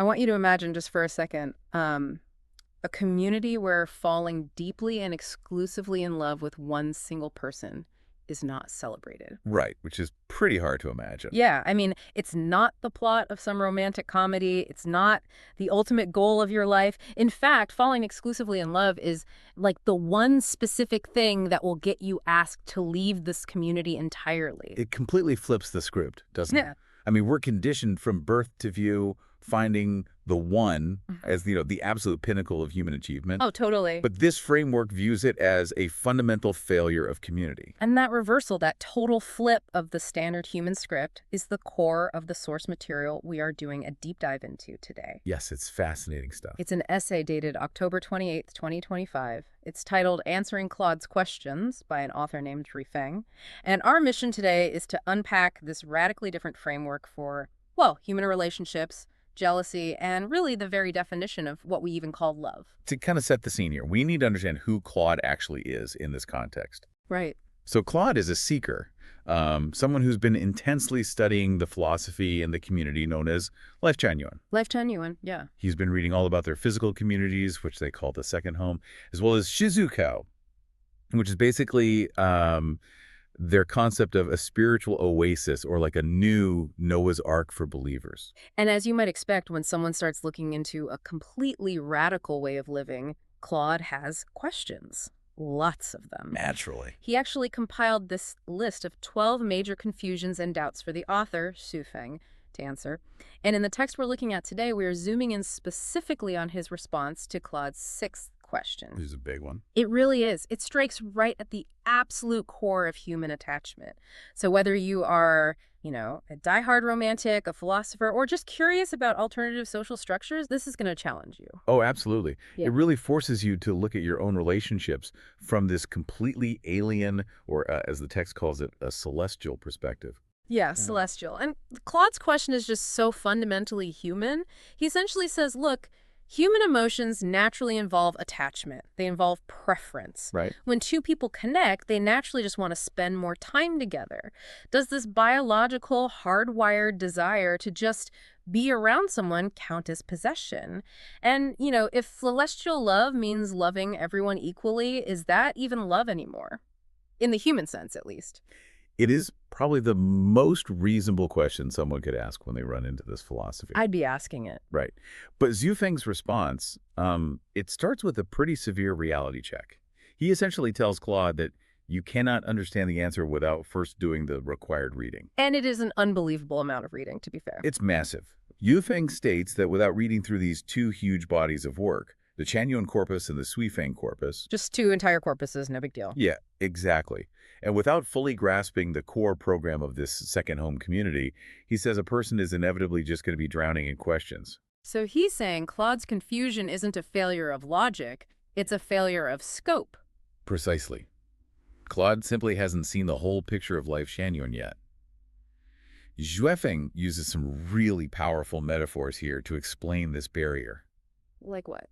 I want you to imagine just for a second, a community where falling deeply and exclusively in love with one single person is not celebrated. Right, which is pretty hard to imagine. Yeah, I mean, it's not the plot of some romantic comedy. It's not the ultimate goal of your life. In fact, falling exclusively in love is like the one specific thing that will get you asked to leave this community entirely. It completely flips the script, doesn't it? Yeah. I mean, we're conditioned from birth to view finding the one as, the absolute pinnacle of human achievement. Oh, totally. But this framework views it as a fundamental failure of community. And that reversal, that total flip of the standard human script, is the core of the source material we are doing a deep dive into today. Yes, it's fascinating stuff. It's an essay dated October 28th, 2025. It's titled Answering Claude's Questions by an author named Lifechanyuan. And our mission today is to unpack this radically different framework for, well, human relationships, jealousy, and really the very definition of what we even call love. To kind of set the scene here, we need to understand who Claude actually is in this context. Right. So Claude is a seeker, someone who's been intensely studying the philosophy and the community known as Lifechanyuan. Lifechanyuan, yeah. He's been reading all about their physical communities, which they call the second home, as well as Shizuko, which is basically their concept of a spiritual oasis or like a new Noah's Ark for believers. And as you might expect, when someone starts looking into a completely radical way of living, Claude has questions. Lots of them. Naturally. He actually compiled this list of 12 major confusions and doubts for the author, Lifechanyuan, to answer. And in the text we're looking at today, we are zooming in specifically on his response to Claude's sixth question. This is a big one. It really is. It strikes right at the absolute core of human attachment. So whether you are, a diehard romantic, a philosopher, or just curious about alternative social structures, this is going to challenge you. Oh, absolutely. Yeah. It really forces you to look at your own relationships from this completely alien, or as the text calls it, a celestial perspective. Yeah, celestial. And Claude's question is just so fundamentally human. He essentially says, look, human emotions naturally involve attachment. They involve preference. Right. When two people connect, they naturally just want to spend more time together. Does this biological, hardwired desire to just be around someone count as possession? And, if celestial love means loving everyone equally, is that even love anymore? In the human sense, at least. It is probably the most reasonable question someone could ask when they run into this philosophy. I'd be asking it. Right. But Zhufeng's response, it starts with a pretty severe reality check. He essentially tells Claude that you cannot understand the answer without first doing the required reading. And it is an unbelievable amount of reading, to be fair. It's massive. Zhufeng states that without reading through these two huge bodies of work, the Chanyuan corpus and the Zhufeng corpus. Just two entire corpuses, no big deal. Yeah, exactly. And without fully grasping the core program of this second home community, he says a person is inevitably just going to be drowning in questions. So he's saying Claude's confusion isn't a failure of logic, it's a failure of scope. Precisely. Claude simply hasn't seen the whole picture of Lifechanyuan yet. Zhufeng uses some really powerful metaphors here to explain this barrier. Like what?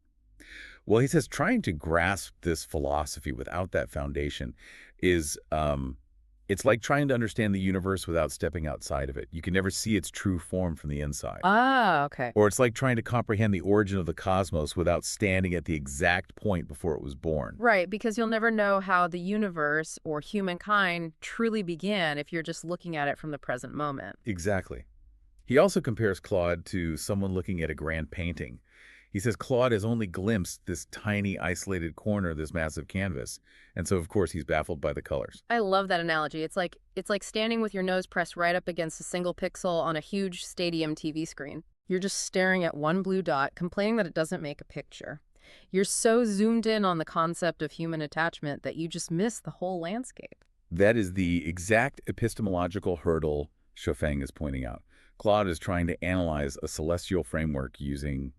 Well, he says trying to grasp this philosophy without that foundation is, it's like trying to understand the universe without stepping outside of it. You can never see its true form from the inside. Ah, okay. Or it's like trying to comprehend the origin of the cosmos without standing at the exact point before it was born. Right, because you'll never know how the universe or humankind truly began if you're just looking at it from the present moment. Exactly. He also compares Claude to someone looking at a grand painting. He says Claude has only glimpsed this tiny, isolated corner of this massive canvas. And so, of course, he's baffled by the colors. I love that analogy. It's like standing with your nose pressed right up against a single pixel on a huge stadium TV screen. You're just staring at one blue dot, complaining that it doesn't make a picture. You're so zoomed in on the concept of human attachment that you just miss the whole landscape. That is the exact epistemological hurdle Zhufeng is pointing out. Claude is trying to analyze a celestial framework using,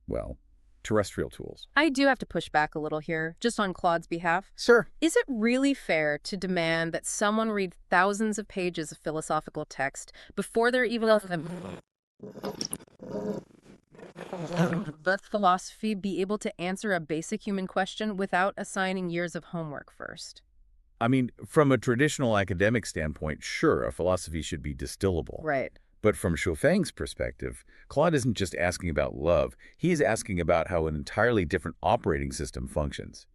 well, terrestrial tools. I do have to push back a little here, just on Claude's behalf. Sure. Is it really fair to demand that someone read thousands of pages of philosophical text before they're even but philosophy be able to answer a basic human question without assigning years of homework first? I mean, from a traditional academic standpoint, sure, a philosophy should be distillable. Right. But from Chauffang's perspective, Claude isn't just asking about love. He is asking about how an entirely different operating system functions.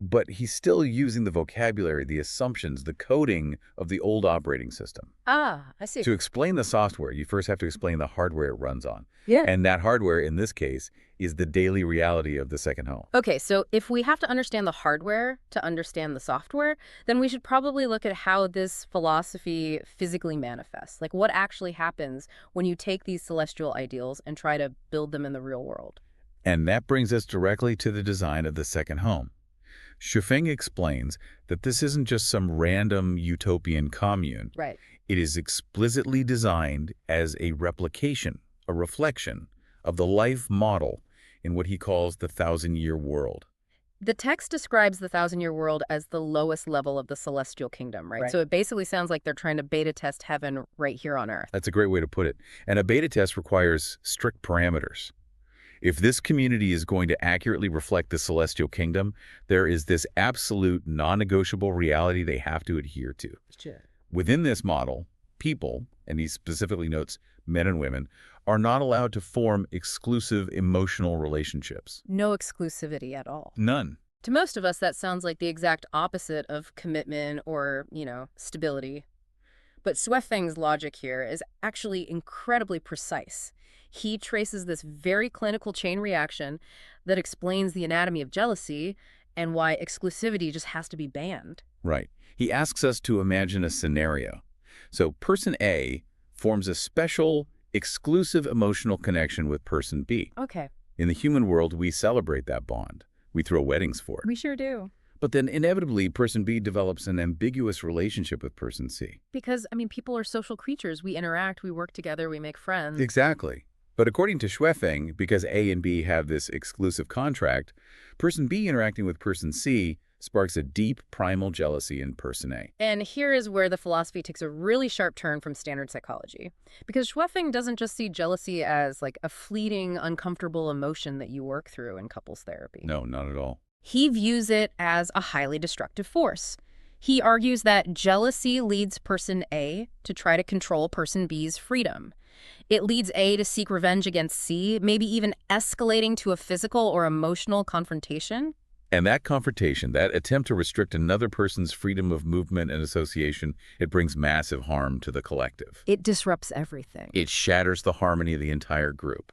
But he's still using the vocabulary, the assumptions, the coding of the old operating system. Ah, I see. To explain the software, you first have to explain the hardware it runs on. Yeah. And that hardware, in this case, is the daily reality of the second home. Okay, so if we have to understand the hardware to understand the software, then we should probably look at how this philosophy physically manifests. Like what actually happens when you take these celestial ideals and try to build them in the real world. And that brings us directly to the design of the second home. Chauffang explains that this isn't just some random utopian commune. Right. It is explicitly designed as a replication, a reflection, of the life model in what he calls the 1,000-year world. The text describes the 1,000-year world as the lowest level of the celestial kingdom, right? So it basically sounds like they're trying to beta test heaven right here on Earth. That's a great way to put it. And a beta test requires strict parameters. If this community is going to accurately reflect the celestial kingdom, there is this absolute non-negotiable reality they have to adhere to. Sure. Within this model, people, and he specifically notes men and women, are not allowed to form exclusive emotional relationships. No exclusivity at all. None. To most of us, that sounds like the exact opposite of commitment or, stability. But Sweifeng's logic here is actually incredibly precise. He traces this very clinical chain reaction that explains the anatomy of jealousy and why exclusivity just has to be banned. Right. He asks us to imagine a scenario. So person A forms a special, exclusive emotional connection with person B. Okay. In the human world, we celebrate that bond. We throw weddings for it. We sure do. But then inevitably, person B develops an ambiguous relationship with person C. Because, people are social creatures. We interact, we work together, we make friends. Exactly. But according to Schweffing, because A and B have this exclusive contract, person B interacting with person C sparks a deep primal jealousy in person A. And here is where the philosophy takes a really sharp turn from standard psychology. Because Schweffing doesn't just see jealousy as like a fleeting, uncomfortable emotion that you work through in couples therapy. No, not at all. He views it as a highly destructive force. He argues that jealousy leads person A to try to control person B's freedom. It leads A to seek revenge against C, maybe even escalating to a physical or emotional confrontation. And that confrontation, that attempt to restrict another person's freedom of movement and association, it brings massive harm to the collective. It disrupts everything. It shatters the harmony of the entire group.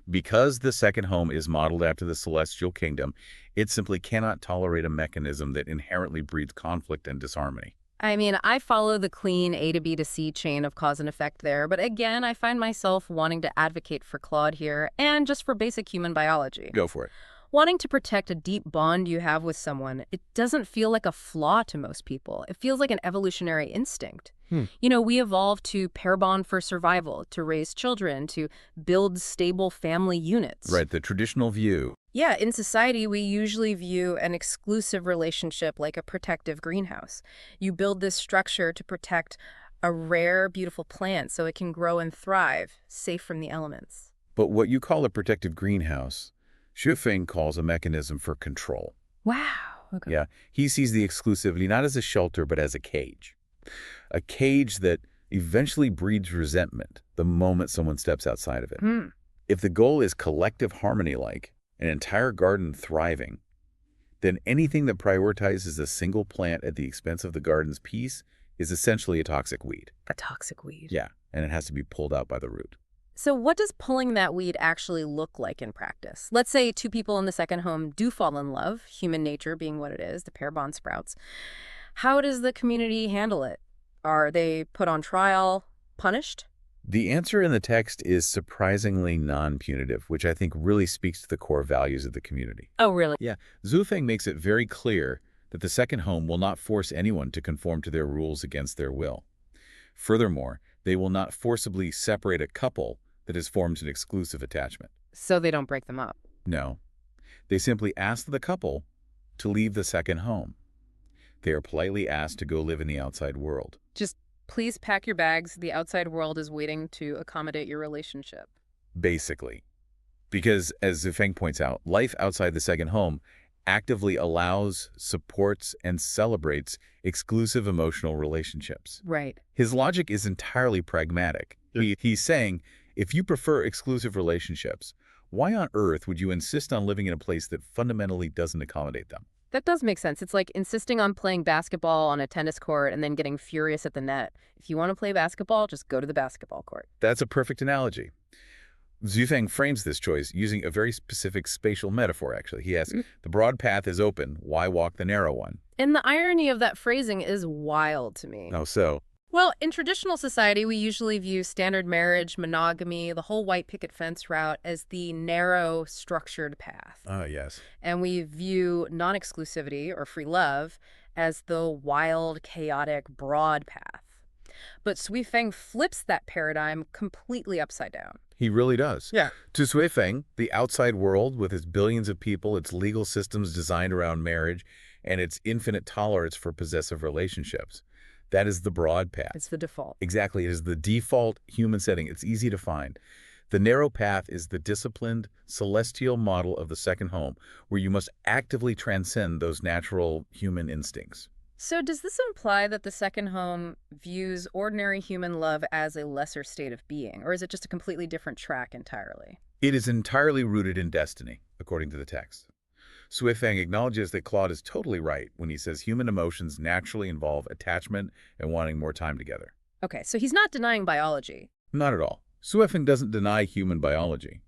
Because the second home is modeled after the celestial kingdom, it simply cannot tolerate a mechanism that inherently breeds conflict and disharmony. I follow the clean A to B to C chain of cause and effect there, but again, I find myself wanting to advocate for Claude here and just for basic human biology. Go for it. Wanting to protect a deep bond you have with someone, it doesn't feel like a flaw to most people. It feels like an evolutionary instinct. We evolved to pair bond for survival, to raise children, to build stable family units. Right, the traditional view. Yeah, in society, we usually view an exclusive relationship like a protective greenhouse. You build this structure to protect a rare, beautiful plant so it can grow and thrive, safe from the elements. But what you call a protective greenhouse, Schweffing calls a mechanism for control. Wow. Okay. Yeah, he sees the exclusivity not as a shelter, but as a cage. A cage that eventually breeds resentment the moment someone steps outside of it. If the goal is collective harmony, like an entire garden thriving, then anything that prioritizes a single plant at the expense of the garden's peace is essentially a toxic weed. A toxic weed. Yeah, and it has to be pulled out by the root. So what does pulling that weed actually look like in practice? Let's say two people in the second home do fall in love, human nature being what it is, the pair bond sprouts. How does the community handle it? Are they put on trial, punished? The answer in the text is surprisingly non-punitive, which I think really speaks to the core values of the community. Oh, really? Yeah, Zufeng makes it very clear that the second home will not force anyone to conform to their rules against their will. Furthermore, they will not forcibly separate a couple that has formed an exclusive attachment. So they don't break them up? No. They simply ask the couple to leave the second home. They are politely asked to go live in the outside world. Just please pack your bags. The outside world is waiting to accommodate your relationship. Basically. Because, as Zufeng points out, life outside the second home actively allows, supports, and celebrates exclusive emotional relationships. Right. His logic is entirely pragmatic. He's saying, if you prefer exclusive relationships, why on earth would you insist on living in a place that fundamentally doesn't accommodate them? That does make sense. It's like insisting on playing basketball on a tennis court and then getting furious at the net. If you want to play basketball, just go to the basketball court. That's a perfect analogy. Zhufeng frames this choice using a very specific spatial metaphor, actually. He asks, the broad path is open, why walk the narrow one? And the irony of that phrasing is wild to me. Oh, so? Well, in traditional society, we usually view standard marriage, monogamy, the whole white picket fence route as the narrow, structured path. Yes. And we view non-exclusivity or free love as the wild, chaotic, broad path. But Sui Feng flips that paradigm completely upside down. He really does. Yeah. To Sui Feng, the outside world, with its billions of people, its legal systems designed around marriage, and its infinite tolerance for possessive relationships, that is the broad path. It's the default. Exactly. It is the default human setting. It's easy to find. The narrow path is the disciplined, celestial model of the second home, where you must actively transcend those natural human instincts. So does this imply that the second home views ordinary human love as a lesser state of being, or is it just a completely different track entirely? It is entirely rooted in destiny, according to the text. Sui Feng acknowledges that Claude is totally right when he says human emotions naturally involve attachment and wanting more time together. Okay, so he's not denying biology. Not at all. Sui Feng doesn't deny human biology.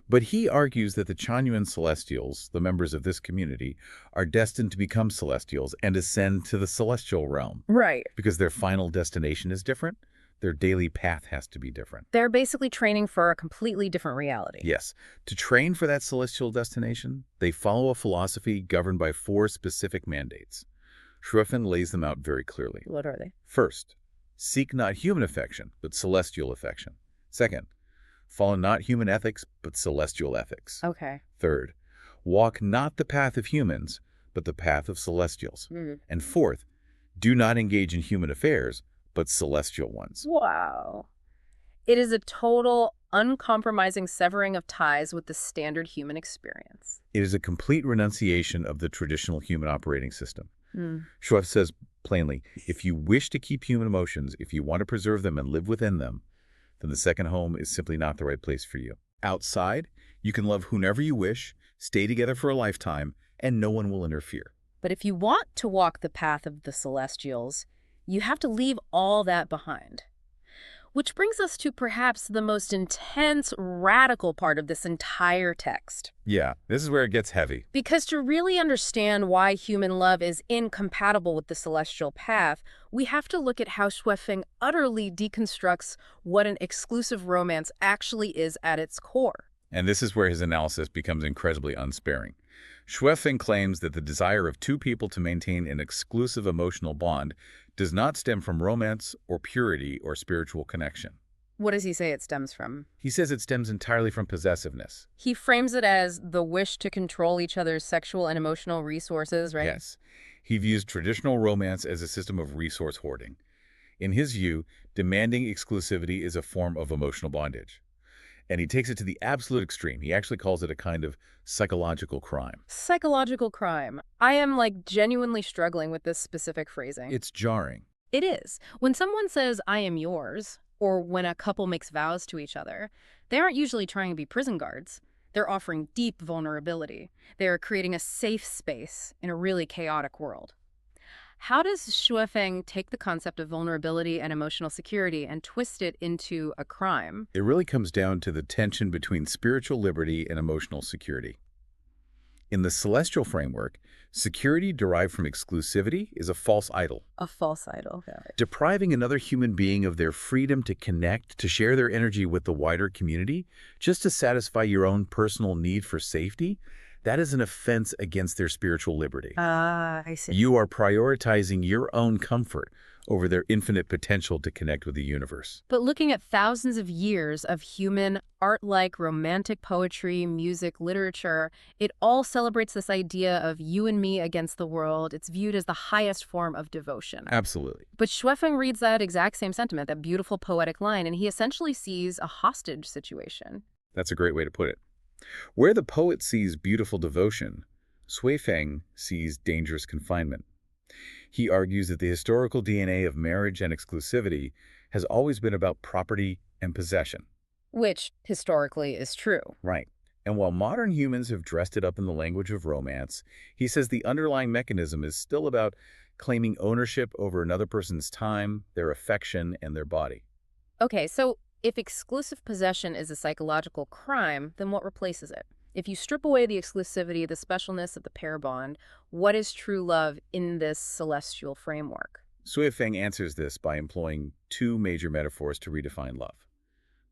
But he argues that the Chanyuan Celestials, the members of this community, are destined to become Celestials and ascend to the celestial realm. Right. Because their final destination is different, their daily path has to be different. They're basically training for a completely different reality. Yes. To train for that celestial destination, they follow a philosophy governed by 4 specific mandates. Shuefen lays them out very clearly. What are they? First, seek not human affection, but celestial affection. Second, follow not human ethics, but celestial ethics. Okay. Third, walk not the path of humans, but the path of celestials. And fourth, do not engage in human affairs, but celestial ones. Wow. It is a total, uncompromising severing of ties with the standard human experience. It is a complete renunciation of the traditional human operating system. Schweff says plainly, if you wish to keep human emotions, if you want to preserve them and live within them, then the second home is simply not the right place for you. Outside, you can love whomever you wish, stay together for a lifetime, and no one will interfere. But if you want to walk the path of the celestials, you have to leave all that behind. Which brings us to perhaps the most intense, radical part of this entire text. Yeah, this is where it gets heavy. Because to really understand why human love is incompatible with the celestial path, we have to look at how Shuefeng utterly deconstructs what an exclusive romance actually is at its core. And this is where his analysis becomes incredibly unsparing. Shuefeng claims that the desire of 2 people to maintain an exclusive emotional bond does not stem from romance or purity or spiritual connection. What does he say it stems from? He says it stems entirely from possessiveness. He frames it as the wish to control each other's sexual and emotional resources, right? Yes. He views traditional romance as a system of resource hoarding. In his view, demanding exclusivity is a form of emotional bondage. And he takes it to the absolute extreme. He actually calls it a kind of psychological crime. Psychological crime. I am genuinely struggling with this specific phrasing. It's jarring. It is. When someone says, I am yours, or when a couple makes vows to each other, they aren't usually trying to be prison guards. They're offering deep vulnerability. They're creating a safe space in a really chaotic world. How does Shuefeng take the concept of vulnerability and emotional security and twist it into a crime? It really comes down to the tension between spiritual liberty and emotional security. In the celestial framework, security derived from exclusivity is a false idol. A false idol. Got it. Depriving another human being of their freedom to connect, to share their energy with the wider community, just to satisfy your own personal need for safety, that is an offense against their spiritual liberty. I see. You are prioritizing your own comfort over their infinite potential to connect with the universe. But looking at thousands of years of human art-like romantic poetry, music, literature, it all celebrates this idea of you and me against the world. It's viewed as the highest form of devotion. Absolutely. But Shuefeng reads that exact same sentiment, that beautiful poetic line, and he essentially sees a hostage situation. That's a great way to put it. Where the poet sees beautiful devotion, Sui Feng sees dangerous confinement. He argues that the historical DNA of marriage and exclusivity has always been about property and possession. Which, historically, is true. Right. And while modern humans have dressed it up in the language of romance, he says the underlying mechanism is still about claiming ownership over another person's time, their affection, and their body. Okay, so if exclusive possession is a psychological crime, then what replaces it? If you strip away the exclusivity, the specialness of the pair bond, what is true love in this celestial framework? Sui Feng answers this by employing two major metaphors to redefine love.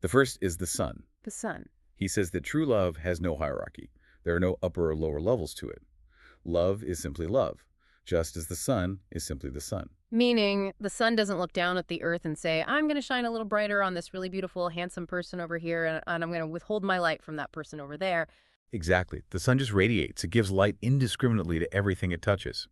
The first is the sun. The sun. He says that true love has no hierarchy. There are no upper or lower levels to it. Love is simply love, just as the sun is simply the sun. Meaning the sun doesn't look down at the earth and say, I'm going to shine a little brighter on this really beautiful, handsome person over here, and I'm going to withhold my light from that person over there. Exactly. The sun just radiates. It gives light indiscriminately to everything it touches.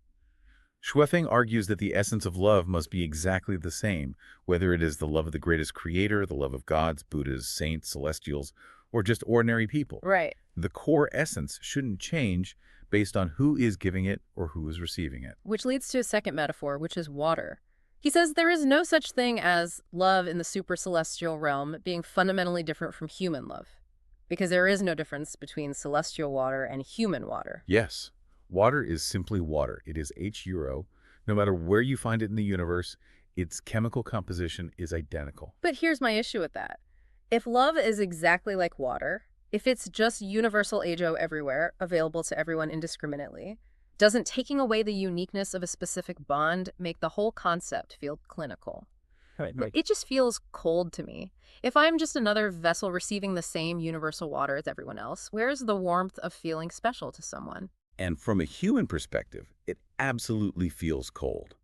Shuefeng argues that the essence of love must be exactly the same, whether it is the love of the greatest creator, the love of gods, Buddhas, saints, celestials, or just ordinary people. Right. The core essence shouldn't change based on who is giving it or who is receiving it. Which leads to a second metaphor, which is water. He says there is no such thing as love in the super celestial realm being fundamentally different from human love, because there is no difference between celestial water and human water. Yes, water is simply water. It is H0. No matter where you find it in the universe, its chemical composition is identical. But here's my issue with that. If love is exactly like water, if it's just universal HO everywhere, available to everyone indiscriminately, doesn't taking away the uniqueness of a specific bond make the whole concept feel clinical? Right. It just feels cold to me. If I'm just another vessel receiving the same universal water as everyone else, where's the warmth of feeling special to someone? And from a human perspective, it absolutely feels cold.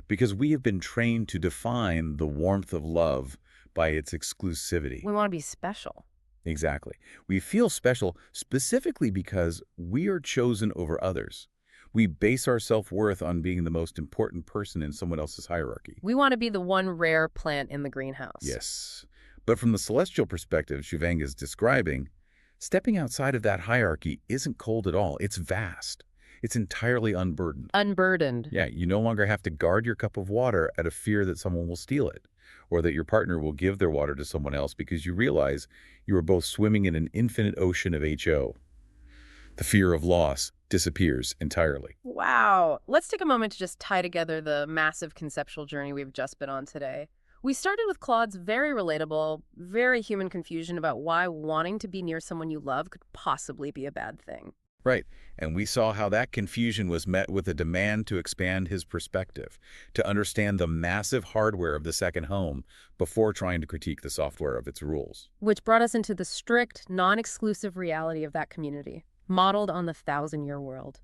Because we have been trained to define the warmth of love by its exclusivity. We want to be special. Exactly. We feel special specifically because we are chosen over others. We base our self-worth on being the most important person in someone else's hierarchy. We want to be the one rare plant in the greenhouse. Yes. But from the celestial perspective Shuvang is describing, stepping outside of that hierarchy isn't cold at all. It's vast. It's entirely unburdened. Unburdened. Yeah, you no longer have to guard your cup of water out of fear that someone will steal it, or that your partner will give their water to someone else because you realize you are both swimming in an infinite ocean of HO. The fear of loss disappears entirely. Wow. Let's take a moment to just tie together the massive conceptual journey we've just been on today. We started with Claude's very relatable, very human confusion about why wanting to be near someone you love could possibly be a bad thing. Right, and we saw how that confusion was met with a demand to expand his perspective, to understand the massive hardware of the second home before trying to critique the software of its rules. Which brought us into the strict, non-exclusive reality of that community, modeled on the thousand-year world.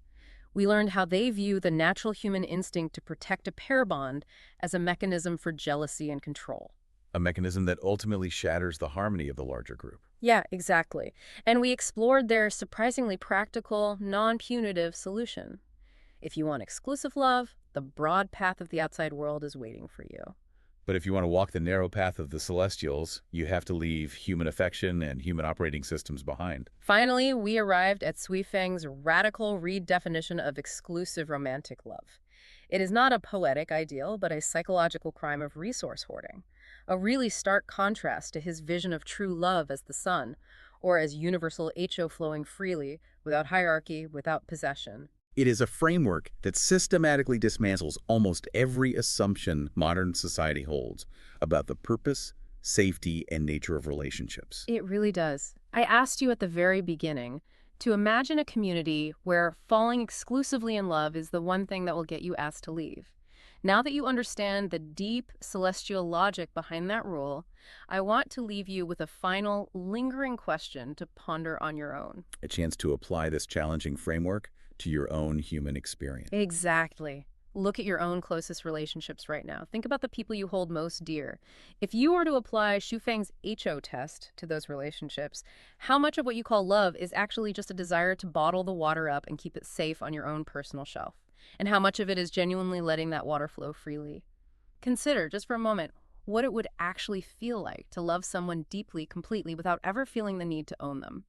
We learned how they view the natural human instinct to protect a pair bond as a mechanism for jealousy and control. A mechanism that ultimately shatters the harmony of the larger group. Yeah, exactly. And we explored their surprisingly practical, non-punitive solution. If you want exclusive love, the broad path of the outside world is waiting for you. But if you want to walk the narrow path of the celestials, you have to leave human affection and human operating systems behind. Finally, we arrived at Sui Feng's radical redefinition of exclusive romantic love. It is not a poetic ideal, but a psychological crime of resource hoarding. A really stark contrast to his vision of true love as the sun, or as universal HO flowing freely, without hierarchy, without possession. It is a framework that systematically dismantles almost every assumption modern society holds about the purpose, safety, and nature of relationships. It really does. I asked you at the very beginning to imagine a community where falling exclusively in love is the one thing that will get you asked to leave. Now that you understand the deep celestial logic behind that rule, I want to leave you with a final, lingering question to ponder on your own. A chance to apply this challenging framework to your own human experience. Exactly. Look at your own closest relationships right now. Think about the people you hold most dear. If you were to apply Shufeng's HO test to those relationships, how much of what you call love is actually just a desire to bottle the water up and keep it safe on your own personal shelf? And how much of it is genuinely letting that water flow freely? Consider, just for a moment, what it would actually feel like to love someone deeply, completely, without ever feeling the need to own them.